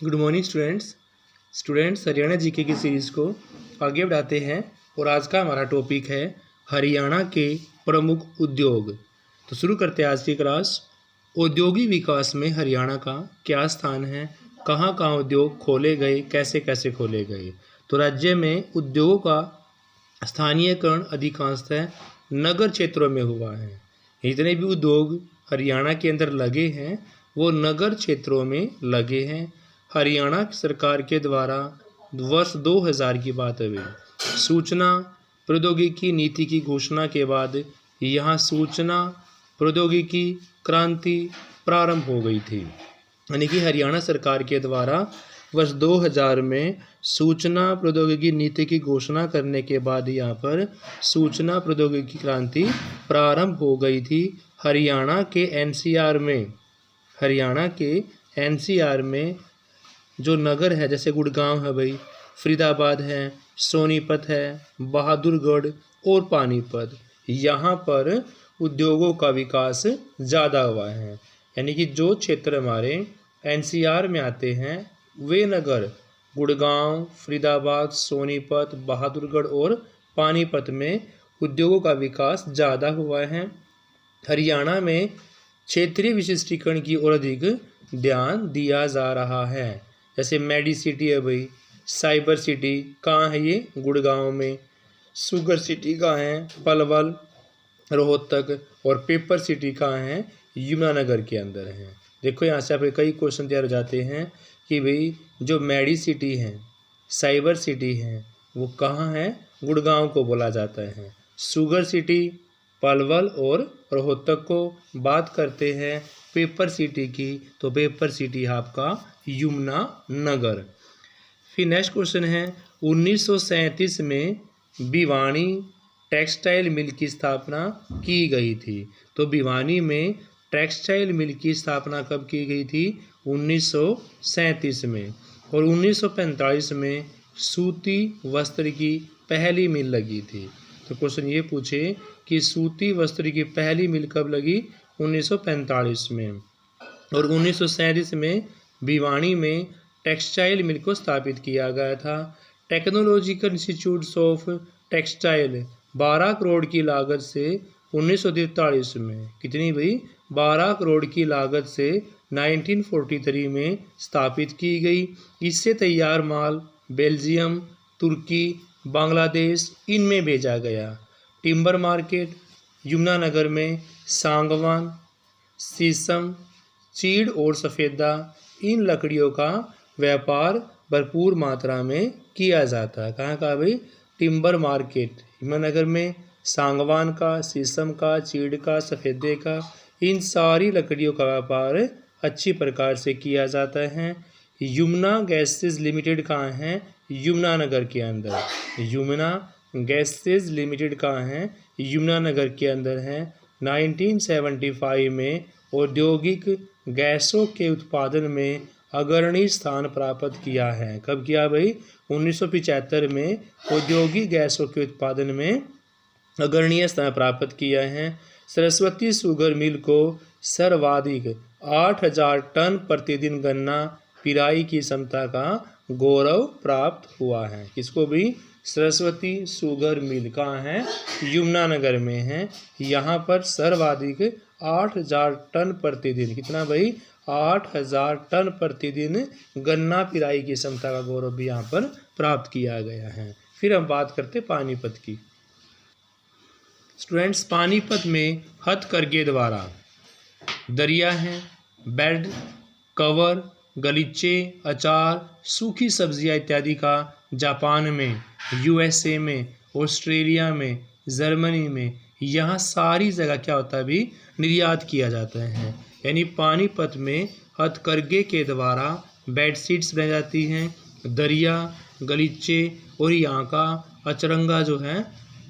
Good morning students Haryana GK की series को आगे बढ़ाते हैं और आज का हमारा टॉपिक है हरियाणा के प्रमुख उद्योग। तो शुरू करते हैं आज की क्लास। औद्योगिक विकास में हरियाणा का क्या स्थान है, कहाँ कहाँ उद्योग खोले गए, कैसे कैसे खोले गए। तो राज्य में उद्योगों का स्थानीयकरण अधिकांशतः नगर क्षेत्रों में हुआ है। जितने भी उद्योग हरियाणा के अंदर लगे हैं वो नगर क्षेत्रों में लगे हैं। हरियाणा सरकार के द्वारा वर्ष 2000 की बात है, सूचना प्रौद्योगिकी नीति की घोषणा के बाद यहाँ सूचना प्रौद्योगिकी क्रांति प्रारंभ हो गई थी। यानी कि हरियाणा सरकार के द्वारा वर्ष 2000 में सूचना प्रौद्योगिकी नीति की घोषणा करने के बाद यहाँ पर सूचना प्रौद्योगिकी क्रांति प्रारंभ हो गई थी। हरियाणा के एनसीआर में जो नगर है, जैसे गुड़गांव है भाई, फरीदाबाद है, सोनीपत है, बहादुरगढ़ और पानीपत, यहाँ पर उद्योगों का विकास ज़्यादा हुआ है। यानी कि जो क्षेत्र हमारे एनसीआर में आते हैं वे नगर गुड़गांव, फरीदाबाद, सोनीपत, बहादुरगढ़ और पानीपत में उद्योगों का विकास ज़्यादा हुआ है। हरियाणा में क्षेत्रीय विशिष्टीकरण की ओर अधिक ध्यान दिया जा रहा है। जैसे मेडी सिटी है भाई, साइबर सिटी कहाँ है, ये गुड़गांव में। शुगर सिटी कहाँ है, पलवल, रोहतक। और पेपर सिटी कहाँ है, यमुनानगर के अंदर है। देखो यहाँ से आपके कई क्वेश्चन तैयार हो जाते हैं कि भाई जो मेडी सिटी है, साइबर सिटी है, वो कहाँ है, गुड़गांव को बोला जाता है। शुगर सिटी पलवल और रोहतक को बात करते हैं। पेपर सिटी की तो पेपर सिटी आपका यमुनानगर। फिर नेक्स्ट क्वेश्चन है 1937 में भिवानी टेक्सटाइल मिल की स्थापना की गई थी। तो भिवानी में टेक्सटाइल मिल की स्थापना कब की गई थी, 1937 में। और 1945 में सूती वस्त्र की पहली मिल लगी थी। तो क्वेश्चन ये पूछे कि सूती वस्त्र की पहली मिल कब लगी, 1945 में। और 1937 में भिवानी में टेक्सटाइल मिल को स्थापित किया गया था। Technological institutes of textile 12 crore की लागत से 1943 में, कितनी भाई, 12 करोड़ की लागत से 1943 में स्थापित की गई। इससे तैयार माल बेल्जियम, तुर्की, बांग्लादेश इनमें भेजा गया। टिम्बर मार्केट यमुनानगर में सागवान, शीशम, चीड़ और सफ़ेदा इन लकड़ियों का व्यापार भरपूर मात्रा में किया जाता है। कहाँ का भाई, टिम्बर मार्केट यमुनानगर में सागवान का, शीशम का, चीड़ का, सफ़ेदे का, इन सारी लकड़ियों का व्यापार अच्छी प्रकार से किया जाता है। यमुना गैसेस लिमिटेड कहाँ है, यमुनानगर के अंदर। यमुना गैसेस लिमिटेड कहाँ है, यमुनानगर के अंदर है। 1975 में औद्योगिक गैसों के उत्पादन में अग्रणी स्थान प्राप्त किया है। कब किया भाई, 1975 में औद्योगिक गैसों के उत्पादन में अग्रणीय स्थान प्राप्त किया है। सरस्वती शुगर मिल को सर्वाधिक 8000 टन प्रतिदिन गन्ना पिराई की क्षमता का गौरव प्राप्त हुआ है। किसको भी, सरस्वती शुगर मिल कहाँ है, यमुनानगर में है। यहाँ पर सर्वाधिक 8000 टन प्रतिदिन, कितना भाई, 8000 टन प्रतिदिन गन्ना पिराई की क्षमता का गौरव भी यहाँ पर प्राप्त किया गया है। फिर हम बात करते पानीपत की। स्टूडेंट्स, पानीपत में हथकरघे द्वारा दरिया है, बेड कवर, गलीचे, अचार, सूखी सब्जियां इत्यादि का जापान में, यूएसए में, ऑस्ट्रेलिया में, जर्मनी में, यहाँ सारी जगह क्या होता है भी, निर्यात किया जाता है। यानी पानीपत में हथकरघे के द्वारा बेडशीट्स बनाई जाती हैं, दरिया, गलीचे और यहाँ का अचरंगा जो है,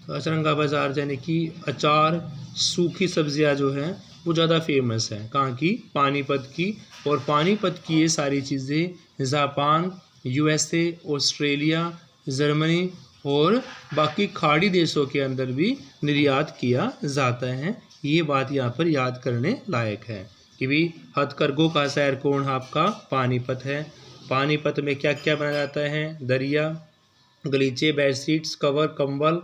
अचरंगा बाज़ार, यानी कि अचार, सूखी सब्जियां जो हैं वो ज़्यादा फेमस है। कहाँ की, पानीपत की। और पानीपत की ये सारी चीज़ें जापान, यूएसए, ऑस्ट्रेलिया, जर्मनी और बाकी खाड़ी देशों के अंदर भी निर्यात किया जाता है। ये बात यहाँ पर याद करने लायक है कि भी हथकरघों का शहर कौन है, आपका पानीपत है। पानीपत में क्या क्या बनाया जाता है? दरिया, गलीचे, बेडशीट्स, कवर, कंबल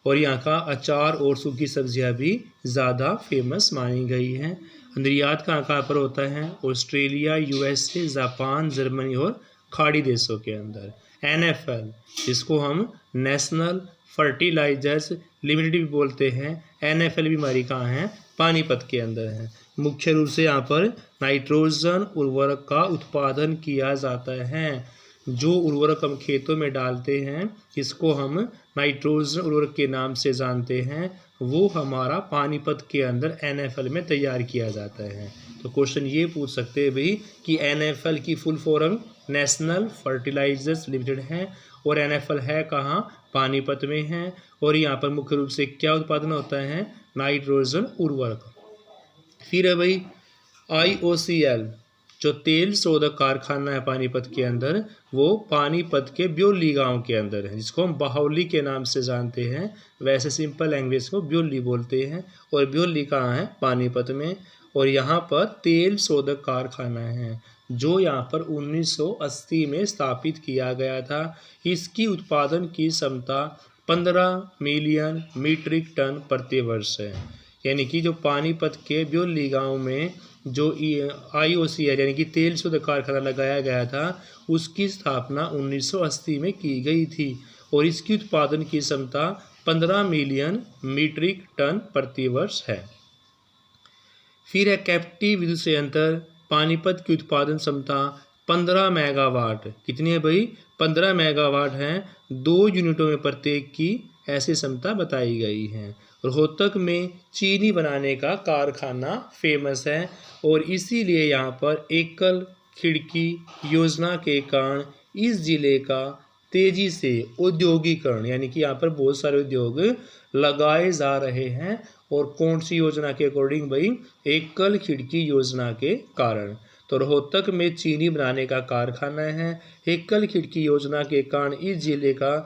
और यहाँ का अचार और सूखी सब्जियाँ भी ज़्यादा फेमस मानी गई हैं। निर्यात कहाँ पर होता है? ऑस्ट्रेलिया, यूएसए, जापान, जर्मनी और खाड़ी देशों के अंदर। NFL, जिसको हम नेशनल फर्टिलाइजर्स लिमिटेड भी बोलते हैं, NFL भी हमारी कहाँ है? पानीपत के अंदर है। मुख्य रूप से यहाँ पर नाइट्रोजन उर्वरक का उत्पादन किया जाता है। जो उर्वरक हम खेतों में डालते हैं, इसको हम नाइट्रोजन उर्वरक के नाम से जानते हैं, वो हमारा पानीपत के अंदर NFL में तैयार किया जाता है। तो क्वेश्चन ये पूछ सकते हैं भाई कि NFL की full form National Fertilizers Limited है और NFL है कहाँ? पानीपत में है। और यहाँ पर मुख्य रूप से क्या उत्पादन होता है? नाइट्रोजन उर्वरक। फिर है भाई IOCL, जो तेल शोधक कारखाना है पानीपत के अंदर, वो पानीपत के ब्योली गांव के अंदर है, जिसको हम बाहुली के नाम से जानते हैं। वैसे सिंपल लैंग्वेज को ब्योली बोलते हैं। और ब्योली कहाँ है? पानीपत में। और यहाँ पर तेल शोधक कारखाना है जो यहाँ पर 1980 में स्थापित किया गया था। इसकी उत्पादन की क्षमता 15 मिलियन मीट्रिक टन प्रति वर्ष है। यानी कि जो पानीपत के ब्योली गांव में जो IOCL यानी कि तेल शोधक कारखाना लगाया गया था, उसकी स्थापना 1980 में की गई थी और इसकी उत्पादन की क्षमता 15 मिलियन मीट्रिक टन प्रति वर्ष है। फिर है कैप्टिव विद्युत संयंत्र, पानीपत की उत्पादन क्षमता 15 मेगावाट। कितनी है भाई? 15 मेगावाट है। 2 यूनिटों में प्रत्येक की ऐसी क्षमता बताई गई है। रोहतक में चीनी बनाने का कारखाना फेमस है और इसीलिए यहाँ पर एकल खिड़की योजना के कारण इस जिले का तेजी से औद्योगिकरण, यानी कि यहाँ पर बहुत सारे उद्योग लगाए जा रहे हैं। और कौन सी योजना के अकॉर्डिंग भाई? एकल खिड़की योजना के कारण। तो रोहतक में चीनी बनाने का कारखाना है। एकल खिड़की योजना के कारण इस जिले का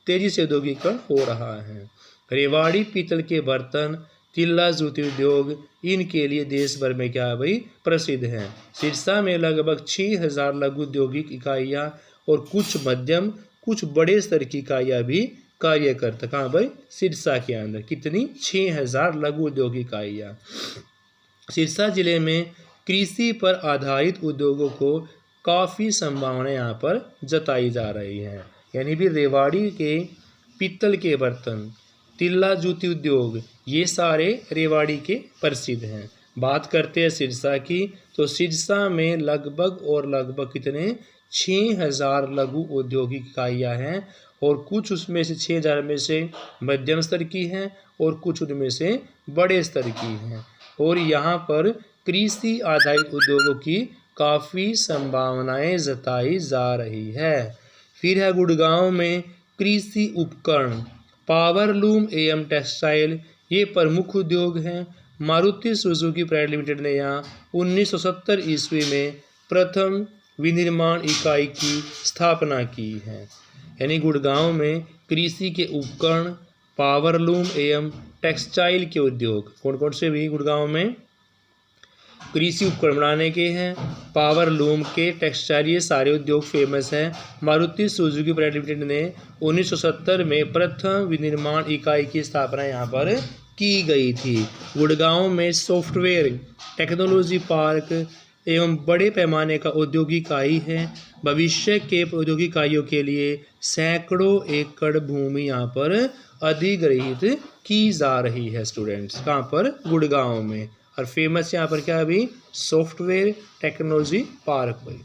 तेजी से औद्योगिकरण हो रहा है। रेवाड़ी पीतल के बर्तन, तिल्ला जूती उद्योग, इनके लिए देश भर में क्या है भाई? प्रसिद्ध हैं। सिरसा में लगभग 6000 लघु औद्योगिक इकाइयाँ और कुछ मध्यम कुछ बड़े स्तर की इकाइयाँ भी कार्य करता। कहाँ भाई? सिरसा के अंदर। कितनी? 6000 लघु औद्योगिक इकाइयाँ। सिरसा जिले में कृषि पर आधारित उद्योगों को काफ़ी संभावना यहाँ पर जताई जा रही है। यानी भी रेवाड़ी के पीतल के बर्तन, तिल्ला जूती उद्योग, ये सारे रेवाड़ी के प्रसिद्ध हैं। बात करते हैं सिरसा की, तो सिरसा में लगभग कितने? 6000 लघु औद्योगिक इकाइयाँ हैं और कुछ उसमें से 6000 में से मध्यम स्तर की हैं और कुछ उनमें से बड़े स्तर की हैं। और यहाँ पर कृषि आधारित उद्योगों की काफ़ी संभावनाएं जताई जा रही है। फिर है गुड़गांव में कृषि उपकरण, पावरलूम एवं टेक्सटाइल, ये प्रमुख उद्योग हैं। मारुति सुजुकी प्राइवेट लिमिटेड ने यहाँ 1970 ईस्वी में प्रथम विनिर्माण इकाई की स्थापना की है। यानी गुड़गांव में कृषि के उपकरण, पावरलूम एवं टेक्सटाइल के उद्योग, कौन कौन से भी गुड़गांव में कृषि उपकरण बनाने के हैं, पावरलूम के, टेक्सटाइल, ये सारे उद्योग फेमस हैं। मारुति सुजुकी प्राइवेट लिमिटेड ने 1970 में प्रथम विनिर्माण इकाई की स्थापना यहाँ पर की गई थी। गुड़गांव में सॉफ्टवेयर टेक्नोलॉजी पार्क एवं बड़े पैमाने का औद्योगिक इकाई है। भविष्य के औद्योगिक इकाइयों के लिए सैकड़ों एकड़ भूमि यहाँ पर अधिग्रहित की जा रही है स्टूडेंट्स। कहाँ पर? गुड़गांव में। और फेमस यहाँ पर क्या है अभी? सॉफ्टवेयर टेक्नोलॉजी पार्क भाई।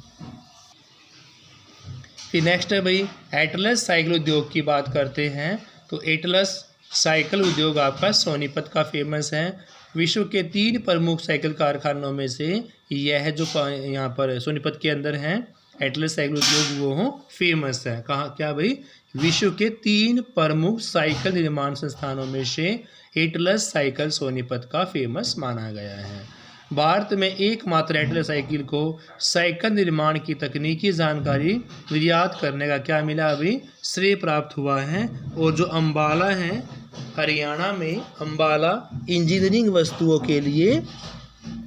फिर नेक्स्ट है भाई एटलस साइकिल उद्योग की बात करते हैं। तो एटलस साइकिल उद्योग आपका सोनीपत का फेमस है। विश्व के 3 प्रमुख साइकिल कारखानों में से यह जो यहाँ पर सोनीपत के अंदर है एटलस साइकिल उद्योग, वो फेमस है। कहाँ? क्या भाई? विश्व के 3 प्रमुख साइकिल निर्माण संस्थानों में से एटलस साइकिल सोनीपत का फेमस माना गया है। भारत में एकमात्र एटलस साइकिल को साइकिल निर्माण की तकनीकी जानकारी निर्यात करने का क्या मिला अभी? श्रेय प्राप्त हुआ है। और जो अम्बाला है हरियाणा में, अम्बाला इंजीनियरिंग वस्तुओं के लिए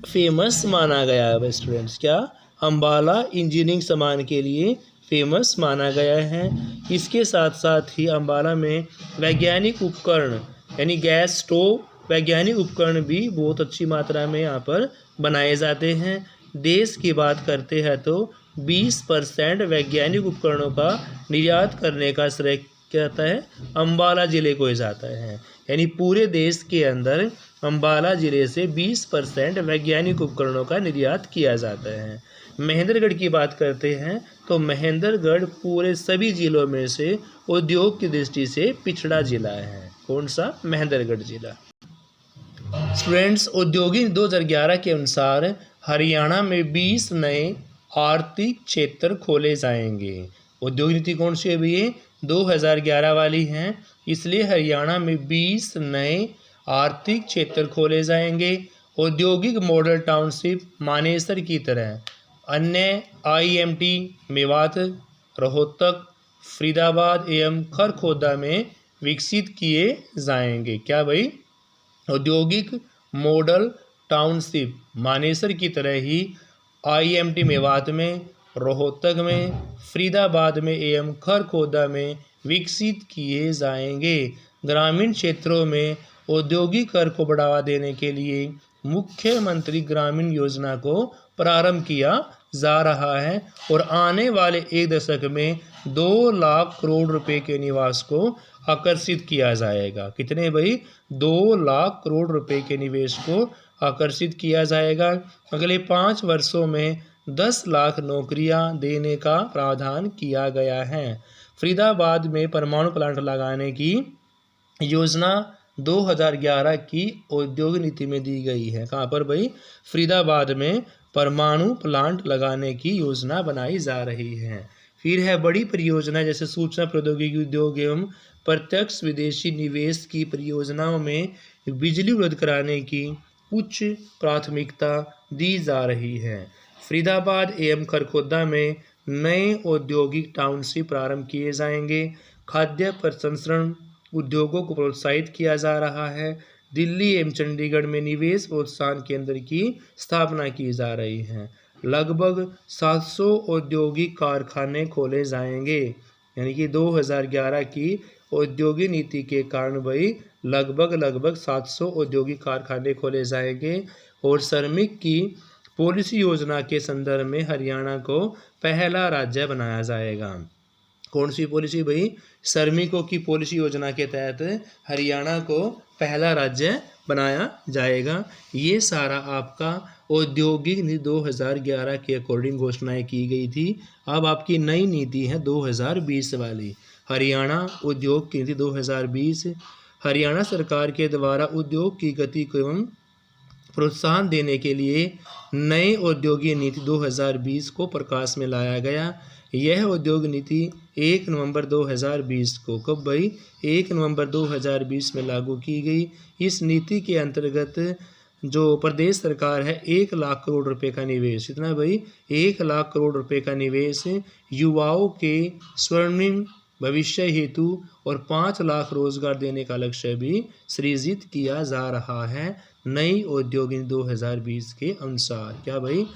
फेमस माना गया है स्टूडेंट्स। क्या? अंबाला इंजीनियरिंग सामान के लिए फेमस माना गया है। इसके साथ साथ ही अंबाला में वैज्ञानिक उपकरण यानी गैस स्टोव वैज्ञानिक उपकरण भी बहुत अच्छी मात्रा में यहाँ पर बनाए जाते हैं। देश की बात करते हैं तो 20% वैज्ञानिक उपकरणों का निर्यात करने का श्रेय क्या जाता है, अंबाला ज़िले को जाता है। यानी पूरे देश के अंदर अंबाला ज़िले से 20% वैज्ञानिक उपकरणों का निर्यात किया जाता है। महेंद्रगढ़ की बात करते हैं तो महेंद्रगढ़ पूरे सभी जिलों में से उद्योग की दृष्टि से पिछड़ा जिला है। कौन सा? महेंद्रगढ़ जिला। स्टूडेंट्स, औद्योगिक 2011 के अनुसार हरियाणा में 20 नए आर्थिक क्षेत्र खोले जाएंगे। औद्योगिक नीति कौन सी है भैया? 2011 वाली हैं, इसलिए हरियाणा में 20 नए आर्थिक क्षेत्र खोले जाएंगे। औद्योगिक मॉडल टाउनशिप मानेसर की तरह अन्य IMT मेवात, रोहतक, फरीदाबाद एवं खरखोदा में विकसित किए जाएंगे। क्या भाई? औद्योगिक मॉडल टाउनशिप मानेसर की तरह ही IMT मेवात में, रोहतक में, फरीदाबाद में एवं खरखोदा में विकसित किए जाएंगे। ग्रामीण क्षेत्रों में औद्योगिकरण को बढ़ावा देने के लिए मुख्यमंत्री ग्रामीण योजना को प्रारंभ किया जा रहा है और आने वाले एक दशक में 2 लाख करोड़ रुपए के निवेश को आकर्षित किया जाएगा। कितने भाई? 2 लाख करोड़ रुपए के निवेश को आकर्षित किया जाएगा। अगले 5 वर्षों में 10 लाख नौकरियां देने का प्रावधान किया गया है। फरीदाबाद में परमाणु प्लांट लगाने की योजना 2011 की औद्योगिक नीति में दी गई है। कहाँ पर भाई? फरीदाबाद में परमाणु प्लांट लगाने की योजना बनाई जा रही है। फिर है बड़ी परियोजना जैसे सूचना प्रौद्योगिकी उद्योग एवं प्रत्यक्ष विदेशी निवेश की परियोजनाओं में बिजली उपलब्ध कराने की उच्च प्राथमिकता दी जा रही है। फरीदाबाद एवं खरखोदा में नए औद्योगिक टाउनशिप प्रारंभ किए जाएंगे। खाद्य प्रसंस्करण उद्योगों को प्रोत्साहित किया जा रहा है। दिल्ली एवं चंडीगढ़ में निवेश प्रोत्साहन केंद्र की स्थापना की जा रही है। लगभग 700 औद्योगिक कारखाने खोले जाएंगे। यानी कि 2011 की औद्योगिक नीति के कारण भाई लगभग 700 औद्योगिक कारखाने खोले जाएंगे। और श्रमिक की पॉलिसी योजना के संदर्भ में हरियाणा को पहला राज्य बनाया जाएगा। कौन सी पॉलिसी भाई? श्रमिकों की पॉलिसी योजना के तहत हरियाणा को पहला राज्य बनाया जाएगा। ये सारा आपका औद्योगिक नीति 2011 के अकॉर्डिंग घोषणाएं की गई थी। अब आपकी नई नीति है 2020 वाली, हरियाणा उद्योग की नीति 2020। हरियाणा सरकार के द्वारा उद्योग की गति को एवं प्रोत्साहन देने के लिए नए औद्योगिक नीति 2020 को प्रकाश में लाया गया। यह औद्योगिक नीति 1 नवंबर 2020 को, कब भाई? 1 नवंबर 2020 में लागू की गई। इस नीति के अंतर्गत जो प्रदेश सरकार है 1 लाख करोड़ रुपए का निवेश, इतना भाई 1 लाख करोड़ रुपए का निवेश युवाओं के स्वर्णिम भविष्य हेतु और 5 लाख रोजगार देने का लक्ष्य भी सृजित किया जा रहा है नई औद्योगिक 2020 के अनुसार। क्या भाई?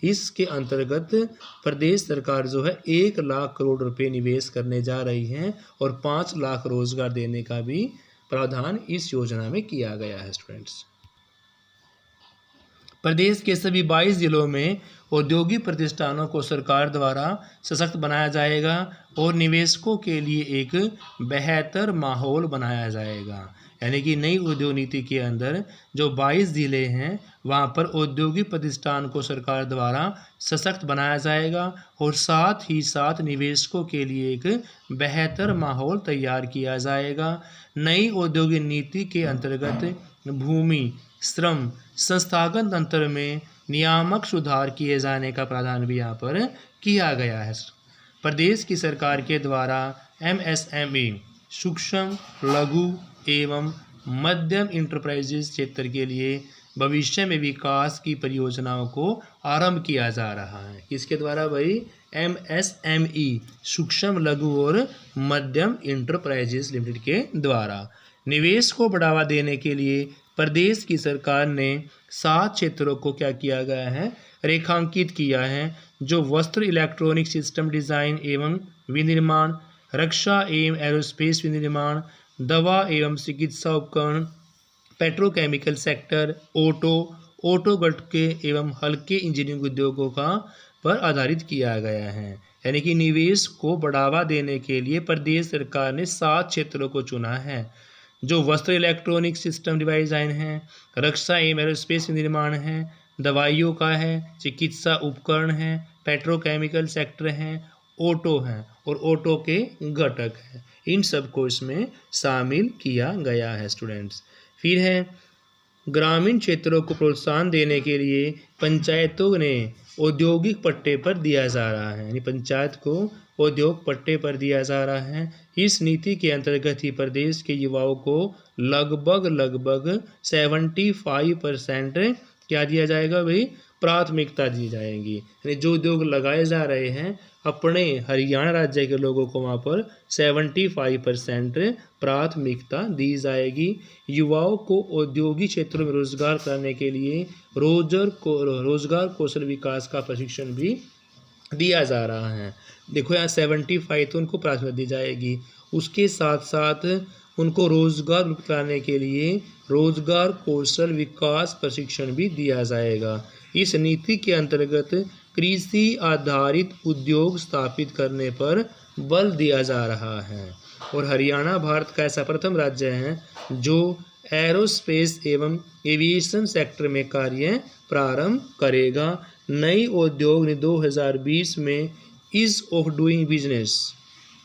इसके अंतर्गत प्रदेश सरकार जो है 1 लाख करोड़ रुपए निवेश करने जा रही है और 5 लाख रोजगार देने का भी प्रावधान इस योजना में किया गया है। स्टूडेंट्स, प्रदेश के सभी 22 जिलों में औद्योगिक प्रतिष्ठानों को सरकार द्वारा सशक्त बनाया जाएगा और निवेशकों के लिए एक बेहतर माहौल बनाया जाएगा। यानी कि नई उद्योग नीति के अंदर जो 22 जिले हैं वहाँ पर औद्योगिक प्रतिष्ठान को सरकार द्वारा सशक्त बनाया जाएगा और साथ ही साथ निवेशकों के लिए एक बेहतर माहौल तैयार किया जाएगा। नई औद्योगिक नीति के अंतर्गत भूमि, श्रम, संस्थागत तंत्र में नियामक सुधार किए जाने का प्रावधान भी यहाँ पर किया गया है। प्रदेश की सरकार के द्वारा MSME सूक्ष्म लघु एवं मध्यम इंटरप्राइजेज क्षेत्र के लिए भविष्य में विकास की परियोजनाओं को आरंभ किया जा रहा है। किसके द्वारा भाई? MSME सूक्ष्म लघु और मध्यम इंटरप्राइजेज लिमिटेड के द्वारा। निवेश को बढ़ावा देने के लिए प्रदेश की सरकार ने 7 क्षेत्रों को क्या किया गया है, रेखांकित किया है, जो वस्त्र, इलेक्ट्रॉनिक सिस्टम डिज़ाइन एवं विनिर्माण, रक्षा एवं एरोस्पेस विनिर्माण, दवा एवं चिकित्सा उपकरण, पेट्रोकेमिकल सेक्टर, ऑटो गट्टे एवं हल्के इंजीनियरिंग उद्योगों का पर आधारित किया गया है। यानी कि निवेश को बढ़ावा देने के लिए प्रदेश सरकार ने 7 क्षेत्रों को चुना है, जो वस्त्र, इलेक्ट्रॉनिक सिस्टम डिज़ाइन है, रक्षा एवं एरोस्पेस निर्माण है, दवाइयों का है, चिकित्सा उपकरण है, पेट्रोकेमिकल सेक्टर है, ऑटो है और ऑटो के घटक हैं। इन सबको इसमें शामिल किया गया है स्टूडेंट्स। फिर है ग्रामीण क्षेत्रों को प्रोत्साहन देने के लिए पंचायतों ने औद्योगिक पट्टे पर दिया जा रहा है, यानी पंचायत को उद्योग पट्टे पर दिया जा रहा है। इस नीति के अंतर्गत ही प्रदेश के युवाओं को लगभग 75% क्या दिया जाएगा भाई, प्राथमिकता दी जाएगी। यानी जो उद्योग लगाए जा रहे हैं अपने हरियाणा राज्य के लोगों को वहाँ पर 75% प्राथमिकता दी जाएगी। युवाओं को औद्योगिक क्षेत्रों में रोजगार करने के लिए रोजगार कौशल विकास का प्रशिक्षण भी दिया जा रहा है। देखो यहाँ 75 तो उनको प्राथमिकता दी जाएगी, उसके साथ साथ उनको रोजगार कराने के लिए रोजगार कौशल विकास प्रशिक्षण भी दिया जाएगा। इस नीति के अंतर्गत कृषि आधारित उद्योग स्थापित करने पर बल दिया जा रहा है और हरियाणा भारत का ऐसा प्रथम राज्य है जो एरोस्पेस एवं एविएशन सेक्टर में कार्य प्रारंभ करेगा। नई औद्योग नीति 2020 में ईज ऑफ डूइंग बिजनेस,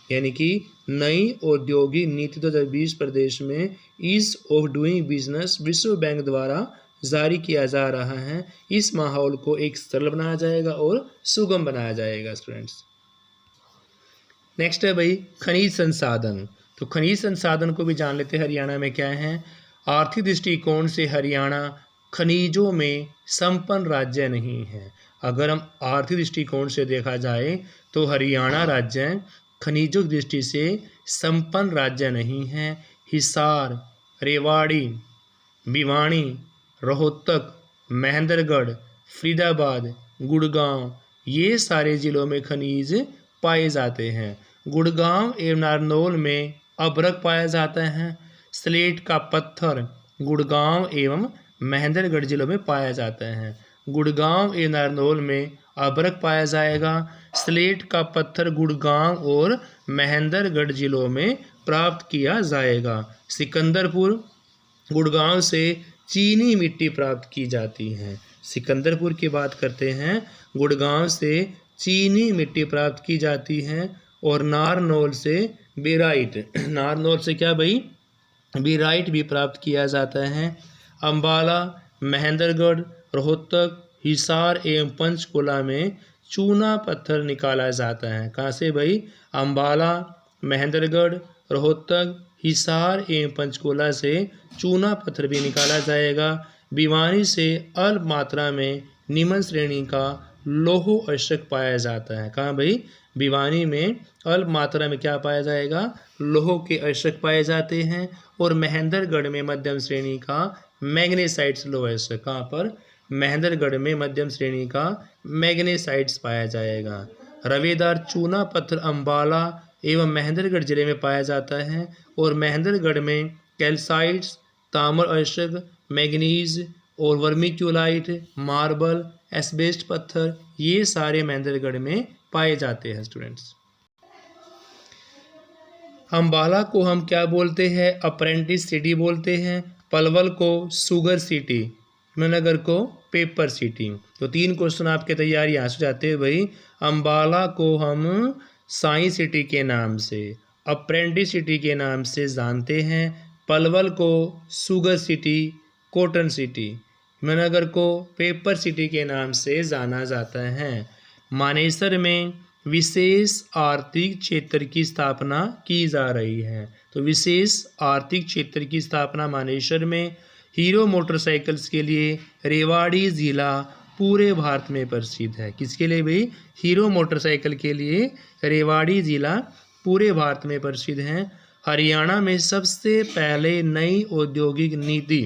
यानी कि नई औद्योगिक नीति 2020 प्रदेश में ईज ऑफ डूइंग बिजनेस विश्व बैंक द्वारा जारी किया जा रहा है। इस माहौल को एक सरल बनाया जाएगा और सुगम बनाया जाएगा स्टूडेंट्स। नेक्स्ट है भाई खनिज संसाधन। तो खनिज संसाधन को भी जान लेते हैं हरियाणा में क्या है। आर्थिक दृष्टिकोण से हरियाणा खनिजों में संपन्न राज्य नहीं है। अगर हम आर्थिक दृष्टिकोण से देखा जाए तो हरियाणा राज्य खनिजों की दृष्टि से संपन्न राज्य नहीं है। हिसार, रेवाड़ी, भिवानी, रोहतक, महेंद्रगढ़, फरीदाबाद, गुड़गांव ये सारे ज़िलों में खनिज पाए जाते हैं। गुड़गांव एवं नारनौल में अभ्रक पाया जाता है। स्लेट का पत्थर गुड़गांव एवं महेंद्रगढ़ जिलों में पाया जाता है। गुड़गांव एवं नारनौल में अभ्रक पाया जाएगा। स्लेट का पत्थर गुड़गांव और महेंद्रगढ़ जिलों में प्राप्त किया जाएगा। सिकंदरपुर गुड़गांव से चीनी मिट्टी प्राप्त की जाती है। सिकंदरपुर की बात करते हैं, गुड़गांव से चीनी मिट्टी प्राप्त की जाती है। और नारनौल से बेराइट, नारनौल से क्या भाई, बेराइट भी प्राप्त किया जाता है। अंबाला, महेंद्रगढ़, रोहतक, हिसार एवं पंचकुला में चूना पत्थर निकाला जाता है। कहाँ से भाई, अंबाला, महेंद्रगढ़, रोहतक, हिसार एवं पंचकुला से चूना पत्थर भी निकाला जाएगा। भिवानी से अल्प मात्रा में निम्न श्रेणी का लौह अयस्क पाया जाता है। कहाँ भाई, भिवानी में अल्प मात्रा में क्या पाया जाएगा, लौह के अयस्क पाए जाते हैं। और महेंद्रगढ़ में मध्यम श्रेणी का मैग्नेसाइट्स लौह अयस्क, कहाँ पर, महेंद्रगढ़ में मध्यम श्रेणी का मैग्नेसाइट्स पाया जाएगा। रवेदार चूना पत्थर अंबाला एवं महेंद्रगढ़ जिले में पाया जाता है। और महेंद्रगढ़ में कैल्साइट्स, ताम्र अयस्क, मैग्नीज और वर्मिक्यूलाइट, मार्बल, एस्बेस्ट पत्थर ये सारे महेंद्रगढ़ में पाए जाते हैं स्टूडेंट्स। अंबाला को हम क्या बोलते हैं, अप्रेंटिस सिटी बोलते हैं। पलवल को शुगर सिटी, हिमानगर को पेपर सिटी। तो 3 क्वेश्चन आपके तैयार यहाँ से जाते हैं भाई। अंबाला को हम साइंस सिटी के नाम से, अप्रेंटिस सिटी के नाम से जानते हैं। पलवल को शुगर सिटी, कॉटन सिटी, हिमानगर को पेपर सिटी के नाम से जाना जाता है। मानेसर में विशेष आर्थिक क्षेत्र की स्थापना की जा रही है। तो विशेष आर्थिक क्षेत्र की स्थापना मानेसर में। हीरो मोटरसाइकिल्स के लिए रेवाड़ी ज़िला पूरे भारत में प्रसिद्ध है। किसके लिए भाई, हीरो मोटरसाइकिल के लिए रेवाड़ी ज़िला पूरे भारत में प्रसिद्ध है। हरियाणा में सबसे पहले नई औद्योगिक नीति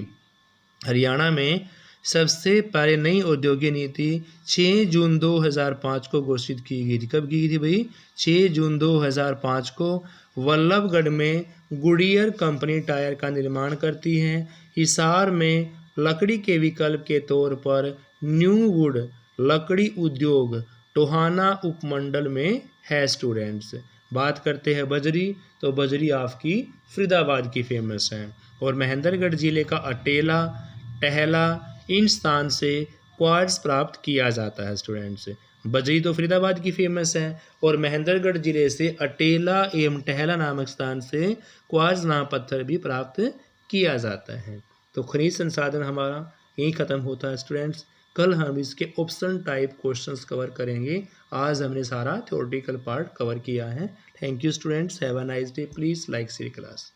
हरियाणा में सबसे पहले नई औद्योगिक नीति 6 जून 2005 को घोषित की गई थी। कब की गई थी भाई? 6 जून 2005 को। वल्लभगढ़ में गुडियर कंपनी टायर का निर्माण करती है। हिसार में लकड़ी के विकल्प के तौर पर न्यू वुड लकड़ी उद्योग टोहाना उपमंडल में है स्टूडेंट्स। बात करते हैं बजरी, तो बजरी आपकी फरीदाबाद की फेमस है। और महेंद्रगढ़ जिले का अटेला, टहला, इन स्थान से क्वार्ट्ज प्राप्त किया जाता है स्टूडेंट्स। बजरी तो फरीदाबाद की फेमस है और महेंद्रगढ़ जिले से अटेला एवं टहला नामक स्थान से क्वार्ट्ज नाम पत्थर भी प्राप्त किया जाता है। तो खनिज संसाधन हमारा यही खत्म होता है स्टूडेंट्स। कल हम इसके ऑप्शन टाइप क्वेश्चंस कवर करेंगे। आज हमने सारा थ्योरेटिकल पार्ट कवर किया है। Thank you students, have a nice day. Please like share class.